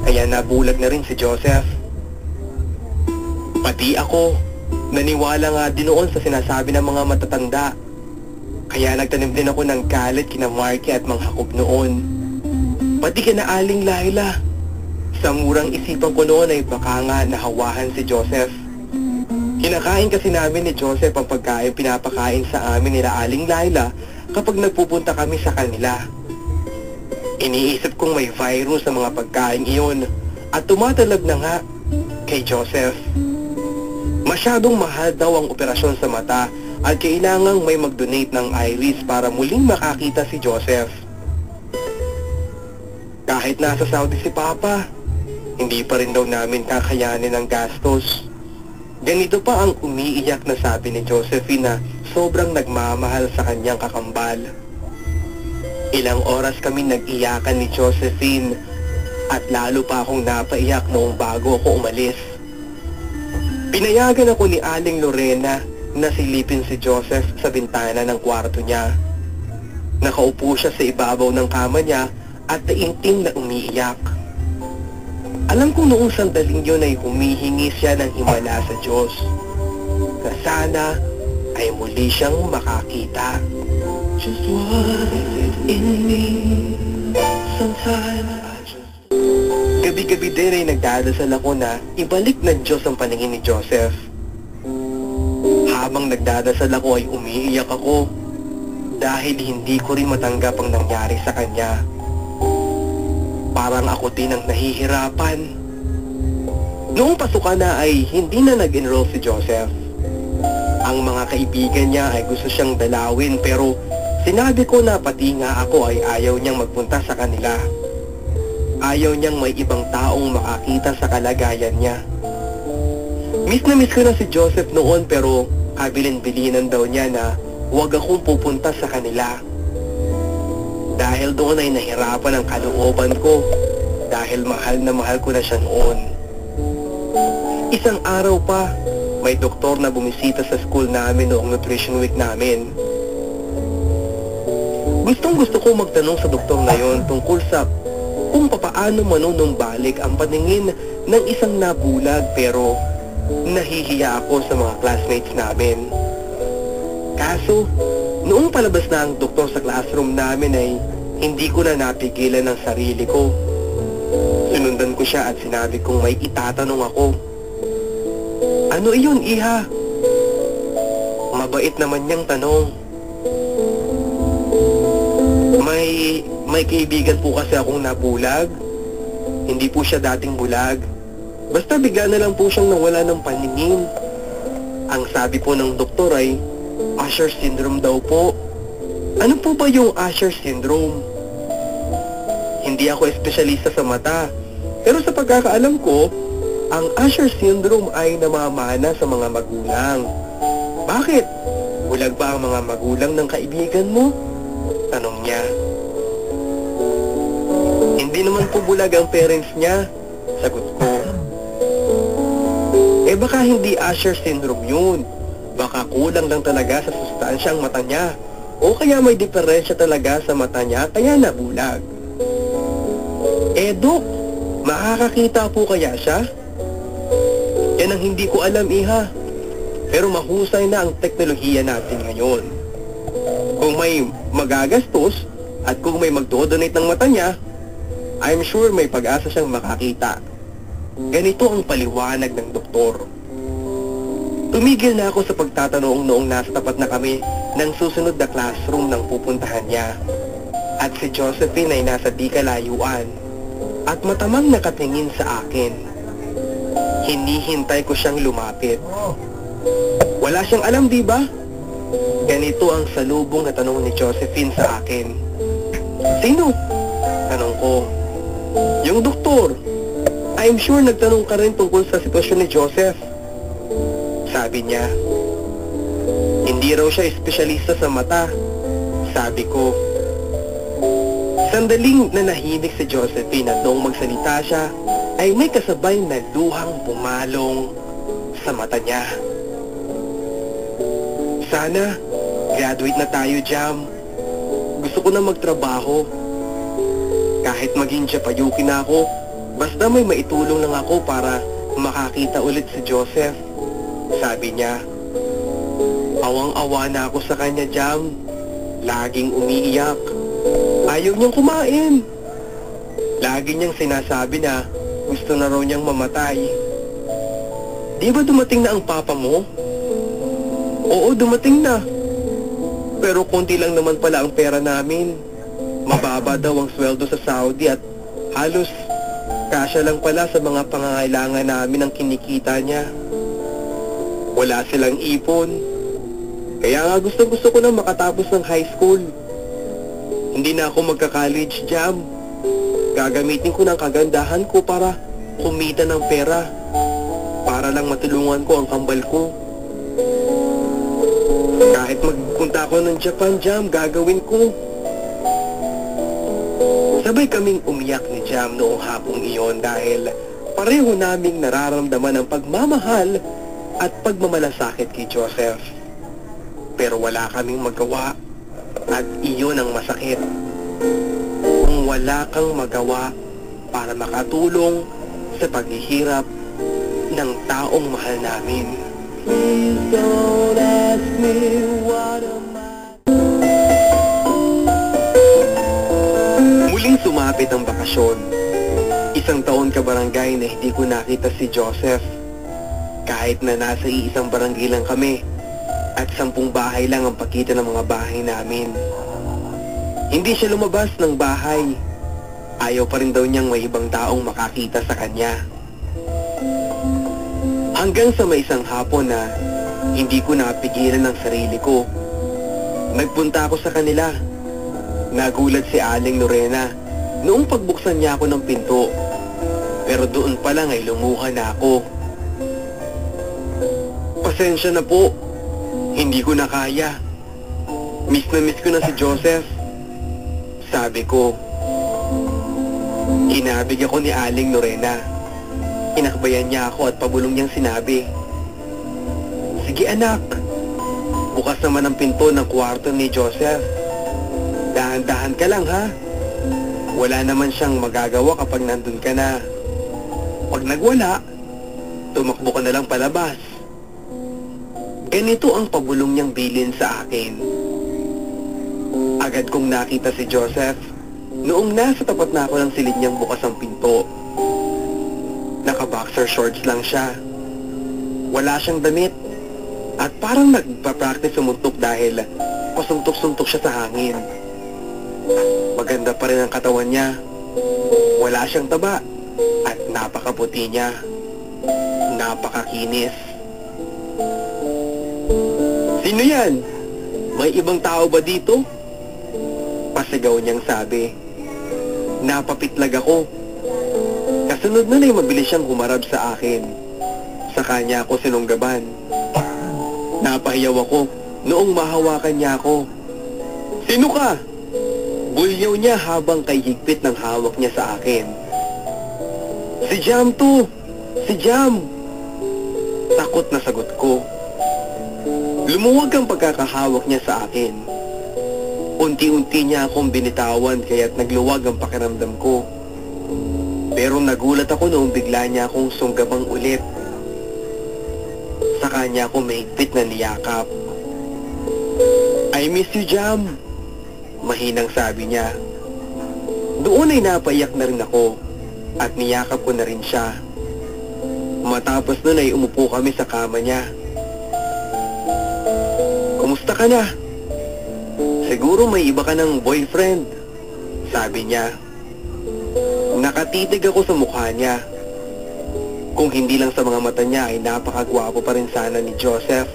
kaya nabulag na rin si Joseph. Pati ako, naniwala nga din noon sa sinasabi ng mga matatanda. Kaya nagtanim din ako ng galit kina Marky at Mang Jacob noon. Pati kina Aling Laila. Sa murang isipan ko noon ay baka nga nahawahan si Joseph. Kinakain kasi namin ni Joseph ang pagkain pinapakain sa amin nila Aling Laila kapag nagpupunta kami sa kanila. Iniisip kong may virus sa mga pagkain iyon at tumatalab na nga kay Joseph. Masyadong mahal daw ang operasyon sa mata at kailangang may mag-donate ng iris para muling makakita si Joseph. Kahit nasa Saudi si Papa, hindi pa rin daw namin kakayanin ang gastos. Ganito pa ang umiiyak na sabi ni Josephine na sobrang nagmamahal sa kanyang kakambal. Ilang oras kami nag-iyakan ni Josephine at lalo pa akong napaiyak noong bago ako umalis. Pinayagan ako ni Aling Lorena na silipin si Joseph sa bintana ng kwarto niya. Nakaupo siya sa ibabaw ng kama niya at taimtim na umiiyak. Alam ko noong sandaling yun ay humihingi siya ng himala sa Diyos na sana ay muli siyang makakita. Just what is in me, sometimes I just... Gabi-gabi din ay nagdadasal ako na ibalik ng Diyos ang paningin ni Joseph. Habang nagdadasal ako ay umiiyak ako dahil hindi ko rin matanggap ang nangyari sa kanya. Parang ako din ang nahihirapan. Noong pasukan na ay hindi na nag-enroll si Joseph. Ang mga kaibigan niya ay gusto siyang dalawin pero sinabi ko na pati nga ako ay ayaw niyang magpunta sa kanila. Ayaw niyang may ibang taong makakita sa kalagayan niya. Miss na miss ko na si Joseph noon pero kabilin-bilinan daw niya na huwag akong pupunta sa kanila. Dahil doon ay nahirapan ang kalooban ko dahil mahal na mahal ko na siya noon. Isang araw pa, may doktor na bumisita sa school namin noong nutrition week namin. Gustong gusto ko magtanong sa doktor na yon tungkol sa kung papaano manunumbalik ang paningin ng isang nabulag pero nahihiya ako sa mga classmates namin. Kaso, noong palabas na ang doktor sa classroom namin ay hindi ko na napigilan ang sarili ko. Sinundan ko siya at sinabi kong may itatanong ako. Ano iyon, iha? Mabait naman niyang tanong. May kaibigan po kasi akong nabulag. Hindi po siya dating bulag. Basta bigla na lang po siyang nawala ng paningin. Ang sabi po ng doktor ay Usher syndrome daw po. Ano po ba yung Usher syndrome? Hindi ako espesyalista sa mata. Pero sa pagkakaalam ko, ang Usher syndrome ay namamana sa mga magulang. Bakit? Bulag ba ang mga magulang ng kaibigan mo? Tanong niya. Hindi naman po bulag ang parents niya. Sagot ko. Baka hindi Usher syndrome yun. Baka kulang lang talaga sa sustansya ang mata niya. O kaya may diferensya talaga sa mata niya kaya nabulag. Dok, makakakita po kaya siya? Yan ang hindi ko alam, iha. Pero mahusay na ang teknolohiya natin ngayon. Kung may magagastos at kung may magdodonate ng mata niya, I'm sure may pag-asa siyang makakita. Ganito ang paliwanag ng doktor. Tumigil na ako sa pagtatanong noong nasa tapat na kami ng susunod na classroom ng pupuntahan niya. At si Josephine ay nasa di kalayuan at matamang nakatingin sa akin. Hinihintay ko siyang lumapit. Wala siyang alam, di ba? Ganito ang salubong na tanong ni Josephine sa akin. Sino? Tanong ko. Yung doktor. I'm sure nagtanong ka rin tungkol sa sitwasyon ni Joseph. Sabi niya. Hindi raw siya espesyalista sa mata. Sabi ko. Sandaling nanahimik si Josephine at noong magsalita siya ay may kasabay na luhang pumalong sa mata niya. Sana graduate na tayo, Jam. Gusto ko na magtrabaho. Kahit maging Japayuki na ako, Basta may maitulong lang ako para makakita ulit si Joseph. Sabi niya. Awang-awa na ako sa kanya, Jam. Laging umiiyak. Ayaw niyang kumain. Lagi niyang sinasabi na gusto na raw niyang mamatay. Di ba dumating na ang papa mo? Oo, dumating na. Pero konti lang naman pala ang pera namin. Mababa daw ang sweldo sa Saudi at halos kasya lang pala sa mga pangangailangan namin ang kinikita niya. Wala silang ipon. Kaya nga gusto ko na makatapos ng high school. Hindi na ako magka-college, Jam. Gagamitin ko ng kagandahan ko para kumita ng pera. Para lang matulungan ko ang kambal ko. Kahit magpunta ako ng Japan, Jam, gagawin ko. Sabay kaming umiyak ni Jam noong hapong iyon dahil pareho naming nararamdaman ang pagmamahal at pagmamalasakit kay Joseph. Pero wala kaming magawa at iyon ang masakit. Kung wala kang magawa para makatulong sa paghihirap ng taong mahal namin. Please don't ask me what am I. Muling sumapit ang bakasyon. Isang taon kabarangay na hindi ko nakita si Joseph. Kahit na nasa iisang barangay lang kami at 10 bahay lang ang pagitan ng mga bahay namin. Hindi siya lumabas ng bahay. Ayaw pa rin daw niyang may ibang taong makakita sa kanya. Hanggang sa may isang hapon na hindi ko napigilan ang sarili ko. Nagpunta ako sa kanila. Nagulat si Aling Lorena noong pagbuksan niya ako ng pinto. Pero doon pa lang ay lumuha na ako. Pasensya na po. Hindi ko na kaya. Miss na miss ko na si Joseph. Sabi ko. Kinabig ako ni Aling Lorena. Inakbayan niya ako at pabulong niyang sinabi. Sige anak. Bukas naman ang pinto ng kwarto ni Joseph. Dahan-dahan ka lang ha. Wala naman siyang magagawa kapag nandun ka na. Pag nagwala, tumakbo ka na lang palabas. Ganito ang pabulong niyang bilin sa akin. Agad kong nakita si Joseph noong nasa tapat na ako ng silid niyang bukas ang pinto. Naka-boxer shorts lang siya. Wala siyang damit at parang nagpa-practice sumuntok dahil pasuntok-suntok siya sa hangin. Maganda pa rin ang katawan niya. Wala siyang taba at napakaputi niya. Napakakinis. Sino yan? May ibang tao ba dito? Pasigaw niyang sabi. Napapitlag ako. Kasunod na ay mabilis siyang humarap sa akin. Sa kanya ako sinunggaban. Napahiyaw ako noong mahawakan niya ako. Sino ka? Bulyaw niya habang kay higpit ng hawak niya sa akin. Si Jam to! Si Jam! Takot na sagot ko. Lumuwag ang pagkakahawak niya sa akin. Unti-unti niya akong binitawan kaya't nagluwag ang pakiramdam ko. Pero nagulat ako noong bigla niya akong sunggabang ulit. Sa kanya ako mahigpit na niyakap. I miss you, Jam. Mahinang sabi niya. Doon ay napaiyak na rin ako at niyakap ko na rin siya. Matapos nun ay umupo kami sa kama niya. Kumusta ka na? Siguro may iba ka ng boyfriend, sabi niya. Nakatitig ako sa mukha niya. Kung hindi lang sa mga mata niya ay napakagwapo pa rin sana ni Joseph.